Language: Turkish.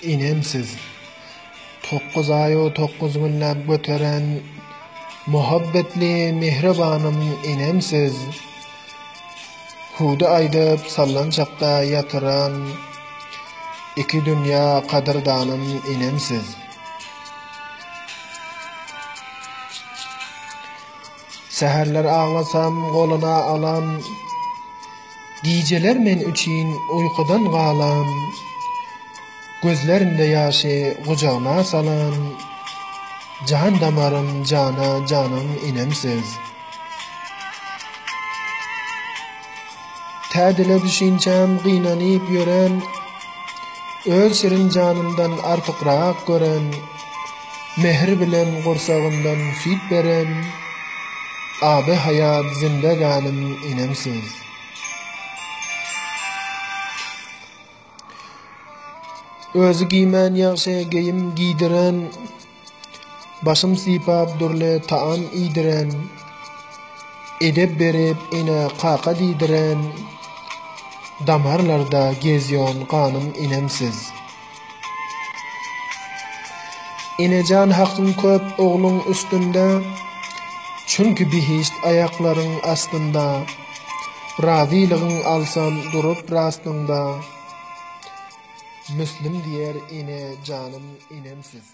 inemsiz. 9 ay o 9 günläp göteren muhabbetli mehribanım inemsiz. Huda aydyp sallançakda yatıran iki dünya kadırdanım inemsiz. Seherler ağlasam goluna alam, gijeler men üçün uykudan galam. Gözlerinde ýaşy gucağına salan, can damarım cana canım inemsiz. Tädile düşünçem gynanyp ýören, öz şirin canımdan artykraq gören, mehr bilen gursagyndan süýt beren, abi hayat zindeganym inemsiz. Özü giymen ýaşy geyim giydiren, başım sipap durle taam idiren, edep berip ine qaka didiren, damarlarda gezyon kanım inemsiz. Inecan hakkın köp oğlun üstünde, çünkü bihist ayakların astında, raziliğin alsam durup rastında, Müslüm diyer ine canım inemsiz.